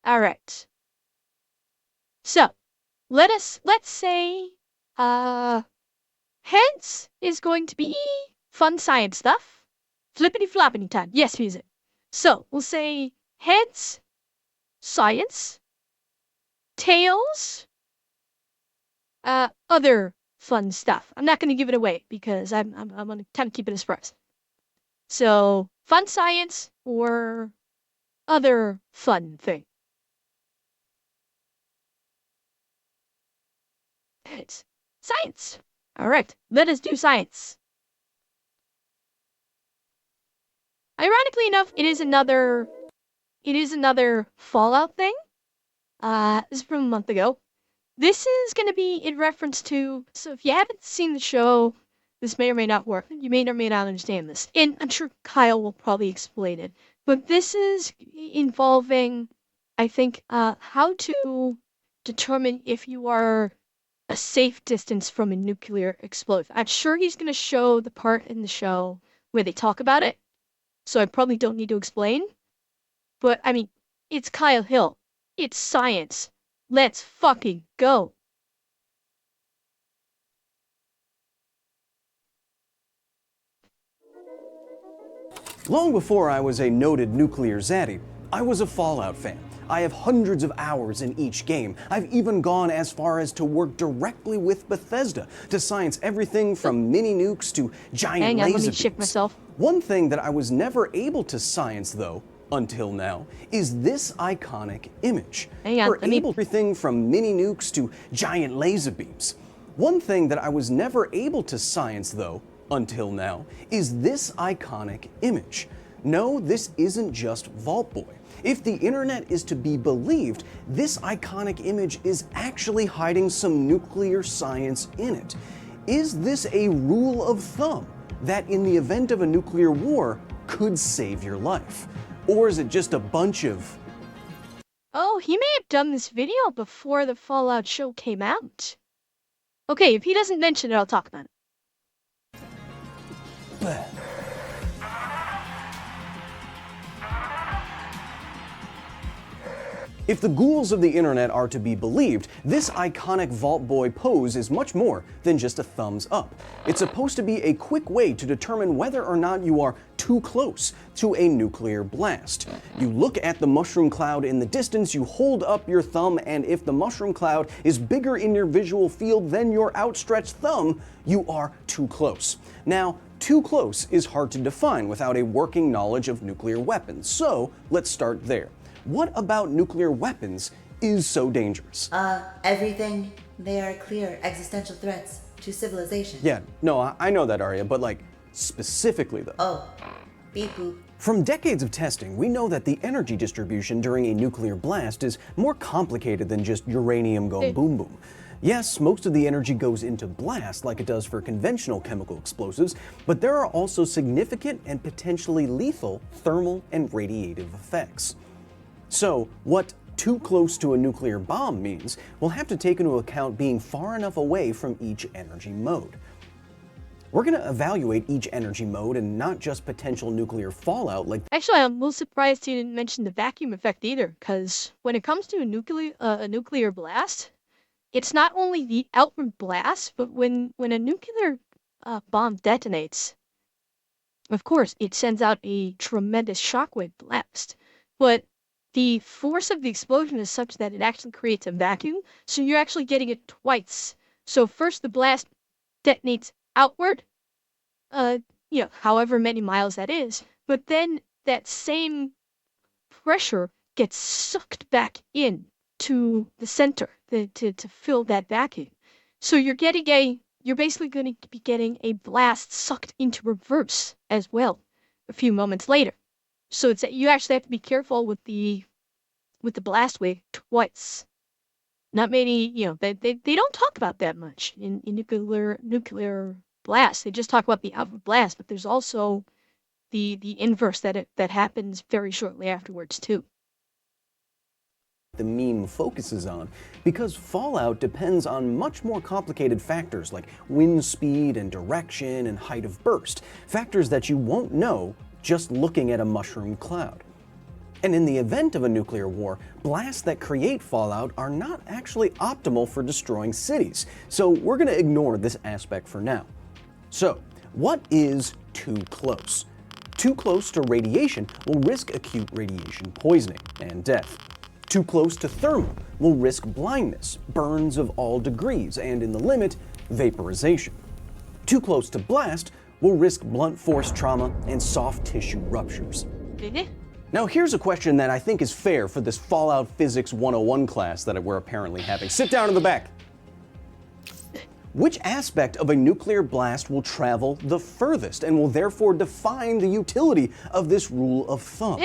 All right. So, let's say, heads is going to be fun science stuff. Flippity floppity time. Yes, music. So, we'll say heads, science, tails, other fun stuff. I'm not going to give it away because I'm going to kind of keep it a surprise. So, fun science or other fun thing. It's science. All right, let us do science. Ironically enough, it is another Fallout thing. This is from a month ago. This is going to be in reference to, so if you haven't seen the show, this may or may not work. You may or may not understand this. And I'm sure Kyle will probably explain it. But this is involving, I think, how to determine if you are a safe distance from a nuclear explosion. I'm sure he's going to show the part in the show where they talk about it. So I probably don't need to explain. But, I mean, it's Kyle Hill. It's science. Let's fucking go. Long before I was a noted nuclear zaddy, I was a Fallout fan. I have hundreds of hours in each game. I've even gone as far as to work directly with Bethesda to science everything from mini nukes to giant Hang on, let me laser shift beams. myself. One thing that I was never able to science, though, until now, is this iconic image. Hang on, We're able everything from mini nukes to giant laser beams. One thing that I was never able to science, though, until now, is this iconic image. No, this isn't just Vault Boy. If the internet is to be believed, this iconic image is actually hiding some nuclear science in it. Is this a rule of thumb that in the event of a nuclear war could save your life? Or is it just a bunch of... Oh, he may have done this video before the Fallout show came out. Okay, if he doesn't mention it, I'll talk about it. Bleh. If the ghouls of the internet are to be believed, this iconic Vault Boy pose is much more than just a thumbs up. It's supposed to be a quick way to determine whether or not you are too close to a nuclear blast. You look at the mushroom cloud in the distance, you hold up your thumb, and if the mushroom cloud is bigger in your visual field than your outstretched thumb, you are too close. Now, too close is hard to define without a working knowledge of nuclear weapons, so let's start there. What about nuclear weapons is so dangerous? Everything. They are clear existential threats to civilization. Yeah, no, I know that, Arya, but like, specifically though. Oh, beep boop. From decades of testing, we know that the energy distribution during a nuclear blast is more complicated than just uranium going boom boom. Yes, most of the energy goes into blast like it does for conventional chemical explosives, but there are also significant and potentially lethal thermal and radiative effects. So, what too close to a nuclear bomb means, we'll have to take into account being far enough away from each energy mode. We're going to evaluate each energy mode and not just potential nuclear fallout like... Actually, I'm a little surprised he didn't mention the vacuum effect either, because when it comes to a nuclear blast, it's not only the outward blast, but when a nuclear bomb detonates, of course, it sends out a tremendous shockwave blast, but the force of the explosion is such that it actually creates a vacuum, so you're actually getting it twice. So first the blast detonates outward, however many miles that is, but then that same pressure gets sucked back in to the center to fill that vacuum. So you're basically going to be getting a blast sucked into reverse as well a few moments later. So you actually have to be careful with the blast wave twice. Not many, they don't talk about that much in nuclear blast. They just talk about the outward blast, but there's also the inverse that happens very shortly afterwards too. The meme focuses on, because Fallout depends on much more complicated factors like wind speed and direction and height of burst, factors that you won't know just looking at a mushroom cloud. And in the event of a nuclear war, blasts that create fallout are not actually optimal for destroying cities. So we're going to ignore this aspect for now. So, what is too close? Too close to radiation will risk acute radiation poisoning and death. Too close to thermal will risk blindness, burns of all degrees, and in the limit, vaporization. Too close to blast will risk blunt force trauma and soft tissue ruptures. Now here's a question that I think is fair for this Fallout Physics 101 class that we're apparently having. Sit down in the back. Which aspect of a nuclear blast will travel the furthest and will therefore define the utility of this rule of thumb?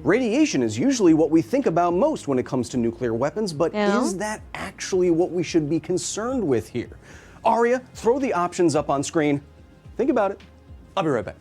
Radiation is usually what we think about most when it comes to nuclear weapons, but is that actually what we should be concerned with here? Aria, throw the options up on screen. Think about it. I'll be right back.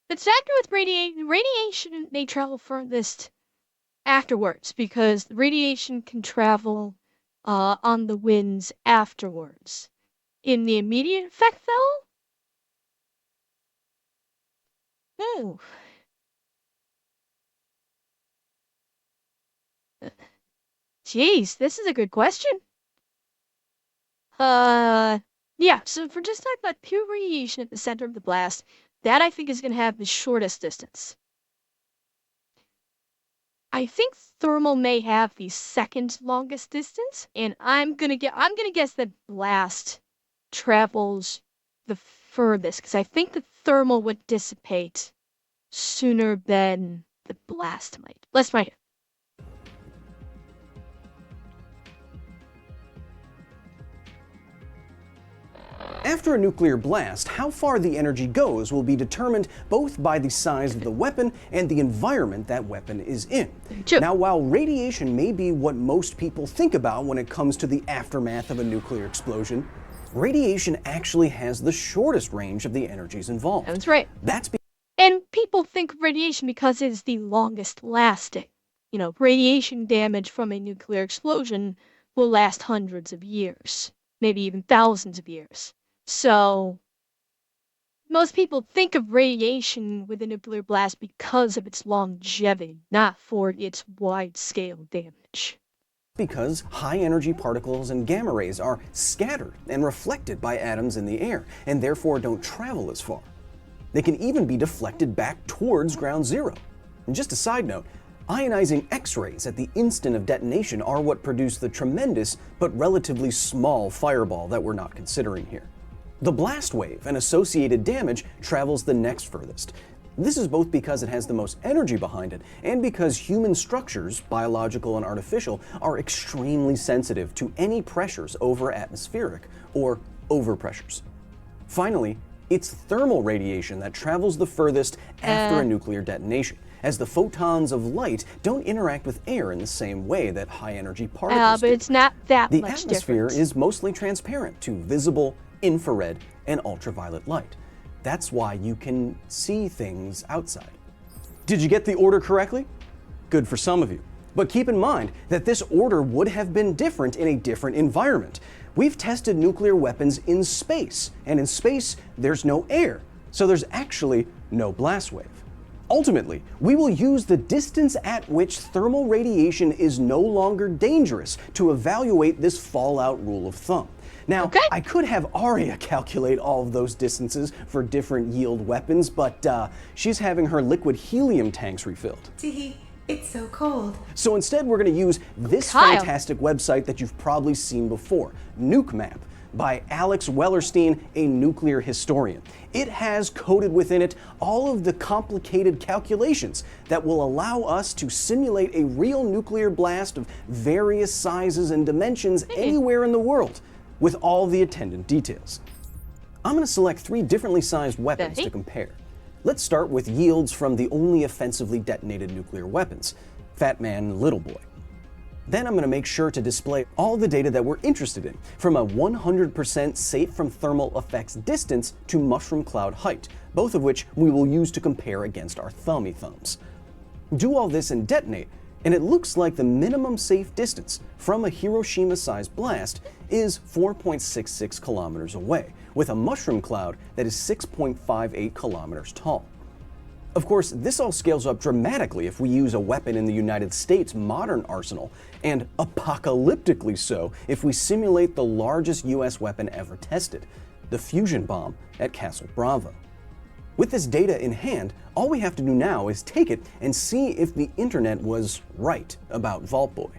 It's accurate with radiation may travel furthest afterwards because radiation can travel on the winds afterwards. In the immediate effect, though? Jeez, this is a good question. Yeah, so if we're just talking about pure radiation at the center of the blast, that I think is going to have the shortest distance. I think thermal may have the second longest distance, and I'm gonna guess that blast travels the furthest, because I think the thermal would dissipate sooner than the blast might. Let's find it. After a nuclear blast, how far the energy goes will be determined both by the size of the weapon and the environment that weapon is in. Now, while radiation may be what most people think about when it comes to the aftermath of a nuclear explosion, radiation actually has the shortest range of the energies involved. That's right. And people think of radiation because it's the longest lasting. You know, radiation damage from a nuclear explosion will last hundreds of years, maybe even thousands of years. So, most people think of radiation with a nuclear blast because of its longevity, not for its wide-scale damage. Because high-energy particles and gamma rays are scattered and reflected by atoms in the air, and therefore don't travel as far. They can even be deflected back towards ground zero. And just a side note, ionizing X-rays at the instant of detonation are what produce the tremendous but relatively small fireball that we're not considering here. The blast wave and associated damage travels the next furthest. This is both because it has the most energy behind it and because human structures, biological and artificial, are extremely sensitive to any pressures over atmospheric or overpressures. Finally, it's thermal radiation that travels the furthest after a nuclear detonation, as the photons of light don't interact with air in the same way that high-energy particles do. But it's not that The much atmosphere different. is mostly transparent to visible, infrared, and ultraviolet light. That's why you can see things outside. Did you get the order correctly? Good for some of you. But keep in mind that this order would have been different in a different environment. We've tested nuclear weapons in space, and in space, there's no air, so there's actually no blast wave. Ultimately, we will use the distance at which thermal radiation is no longer dangerous to evaluate this fallout rule of thumb. Now, I could have Aria calculate all of those distances for different yield weapons, but she's having her liquid helium tanks refilled. Teehee, it's so cold. So instead, we're going to use this fantastic website that you've probably seen before, NukeMap, by Alex Wellerstein, a nuclear historian. It has coded within it all of the complicated calculations that will allow us to simulate a real nuclear blast of various sizes and dimensions anywhere in the world, with all the attendant details. I'm going to select 3 differently sized weapons to compare. Let's start with yields from the only offensively detonated nuclear weapons, Fat Man and Little Boy. Then I'm going to make sure to display all the data that we're interested in, from a 100% safe from thermal effects distance to mushroom cloud height, both of which we will use to compare against our thummy thumbs. Do all this and detonate, and it looks like the minimum safe distance from a Hiroshima-sized blast is 4.66 kilometers away, with a mushroom cloud that is 6.58 kilometers tall. Of course, this all scales up dramatically if we use a weapon in the United States' modern arsenal, and apocalyptically so if we simulate the largest US weapon ever tested, the fusion bomb at Castle Bravo. With this data in hand, all we have to do now is take it and see if the internet was right about Vault Boy.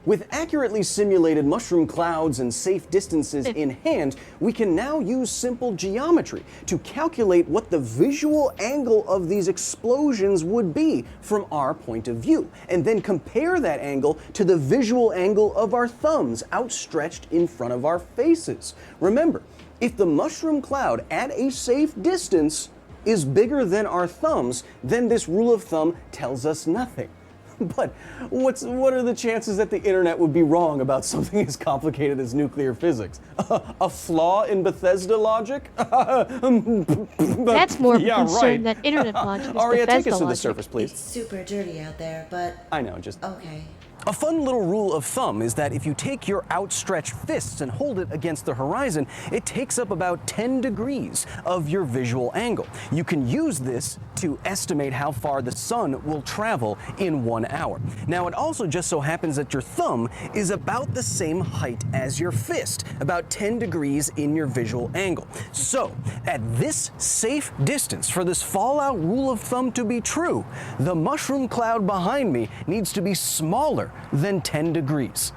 With accurately simulated mushroom clouds and safe distances in hand, we can now use simple geometry to calculate what the visual angle of these explosions would be from our point of view, and then compare that angle to the visual angle of our thumbs outstretched in front of our faces. Remember, if the mushroom cloud at a safe distance is bigger than our thumbs, then this rule of thumb tells us nothing. But what are the chances that the internet would be wrong about something as complicated as nuclear physics? A flaw in Bethesda logic? That's more of a concern than internet logic is Aria, Bethesda take us to the logic. surface, please. It's super dirty out there, but I know, just... okay. A fun little rule of thumb is that if you take your outstretched fists and hold it against the horizon, it takes up about 10 degrees of your visual angle. You can use this to estimate how far the sun will travel in 1 hour. Now, it also just so happens that your thumb is about the same height as your fist, about 10 degrees in your visual angle. So, at this safe distance, for this Fallout rule of thumb to be true, the mushroom cloud behind me needs to be smaller than 10 degrees.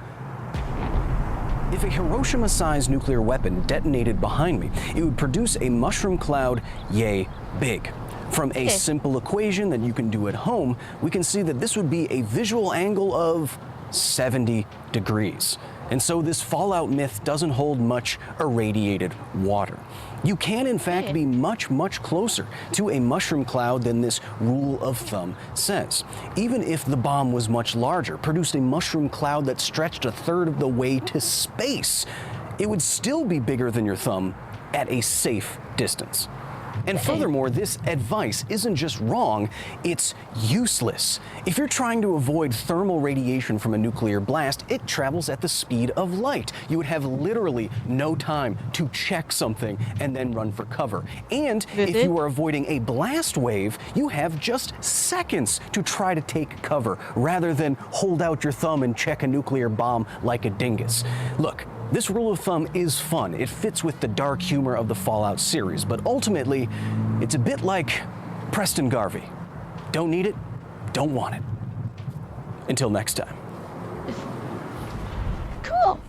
If a Hiroshima-sized nuclear weapon detonated behind me, it would produce a mushroom cloud yay big. From a simple equation that you can do at home, we can see that this would be a visual angle of 70 degrees. And so this Fallout myth doesn't hold much irradiated water. You can, in fact, be much, much closer to a mushroom cloud than this rule of thumb says. Even if the bomb was much larger, produced a mushroom cloud that stretched a third of the way to space, it would still be bigger than your thumb at a safe distance. And furthermore, this advice isn't just wrong, it's useless. If you're trying to avoid thermal radiation from a nuclear blast, it travels at the speed of light. You would have literally no time to check something and then run for cover. And if you are avoiding a blast wave, you have just seconds to try to take cover, rather than hold out your thumb and check a nuclear bomb like a dingus. Look, this rule of thumb is fun. It fits with the dark humor of the Fallout series, but ultimately, it's a bit like Preston Garvey. Don't need it, don't want it. Until next time. Cool.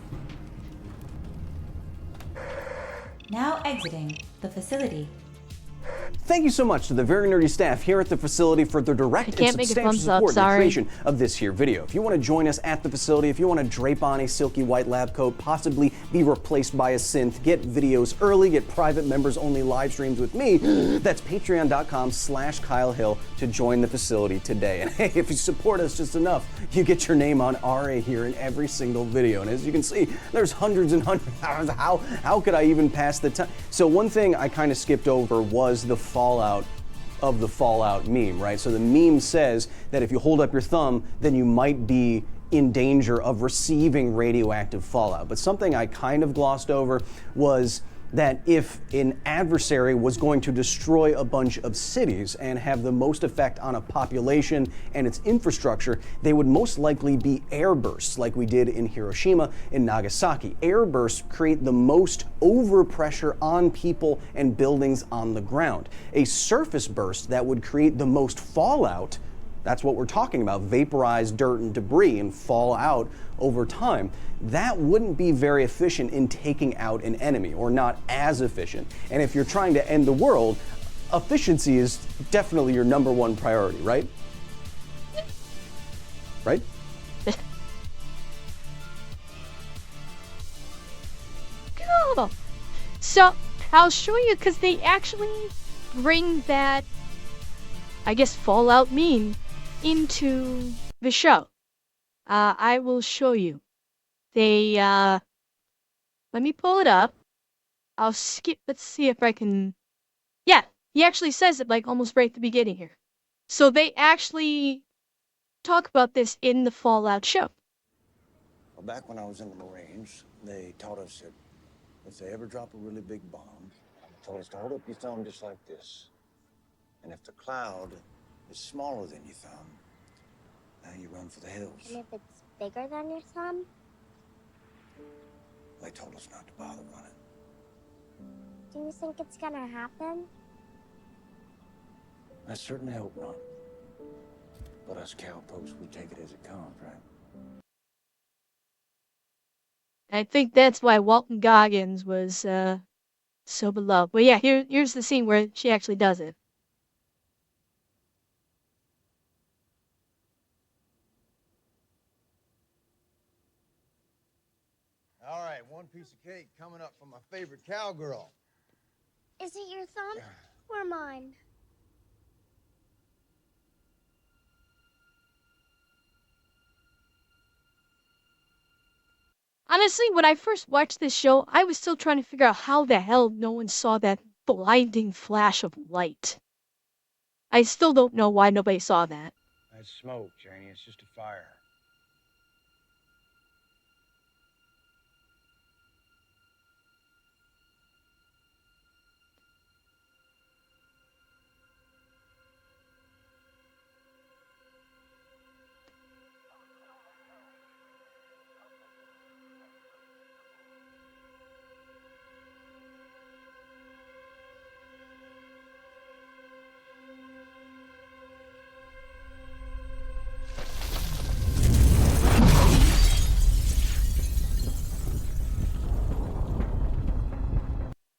Now exiting the facility. Thank you so much to the very nerdy staff here at the facility for their direct and can't make a substantial thumbs up, support in the sorry. creation of this here video. If you want to join us at the facility, if you want to drape on a silky white lab coat, possibly be replaced by a synth, get videos early, get private members only live streams with me, that's patreon.com/Kyle Hill to join the facility today. And hey, if you support us just enough, you get your name on RA here in every single video. And as you can see, there's hundreds and hundreds. How could I even pass the time? So one thing I kind of skipped over was the fallout of the Fallout meme, right? So the meme says that if you hold up your thumb, then you might be in danger of receiving radioactive fallout. But something I kind of glossed over was that if an adversary was going to destroy a bunch of cities and have the most effect on a population and its infrastructure, they would most likely be airbursts like we did in Hiroshima and Nagasaki. Airbursts create the most overpressure on people and buildings on the ground. A surface burst that would create the most fallout, that's what we're talking about, vaporized dirt and debris and fall out over time. That wouldn't be very efficient in taking out an enemy, or not as efficient. And if you're trying to end the world, efficiency is definitely your number one priority, right? Right? Cool. So I'll show you, because they actually bring that, I guess, Fallout meme into the show. I will show you. They, let me pull it up. I'll skip, let's see if I can, yeah, he actually says it like almost right at the beginning here. So they actually talk about this in the Fallout show. Well, back when I was in the Marines, they taught us that if they ever drop a really big bomb, they told us to hold up your thumb just like this. And if the cloud is smaller than your thumb, now you run for the hills. And if it's bigger than your thumb? They told us not to bother running. Do you think it's gonna happen? I certainly hope not. But us cowpokes, we take it as it comes, right? I think that's why Walton Goggins was so beloved. But yeah, here's the scene where she actually does it. All right, one piece of cake coming up from my favorite cowgirl. Is it your thumb or mine? Honestly, when I first watched this show, I was still trying to figure out how the hell no one saw that blinding flash of light. I still don't know why nobody saw that. That's smoke, Janie. It's just a fire.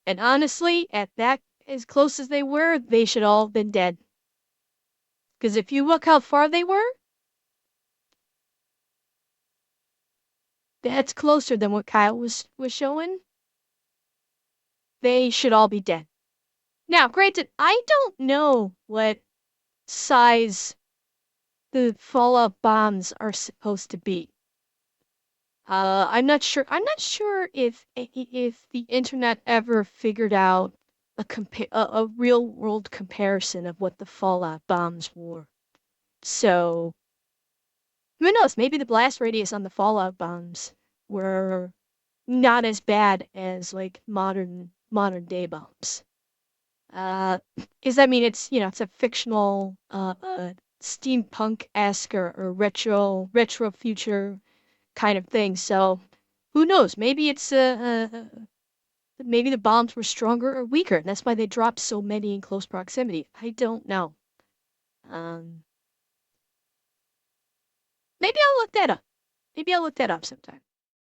And honestly, at that as close as they were, they should all have been dead. Because if you look how far they were, that's closer than what Kyle was showing. They should all be dead. Now, granted, I don't know what size the fallout bombs are supposed to be. I'm not sure. I'm not sure if the internet ever figured out a real world comparison of what the fallout bombs were. So who knows? Maybe the blast radius on the fallout bombs were not as bad as like modern day bombs. Because I mean, it's a fictional steampunk-esque or retro future kind of thing. So who knows? Maybe it's maybe the bombs were stronger or weaker, and that's why they dropped so many in close proximity. I don't know. Maybe I'll look that up. Maybe I'll look that up sometime.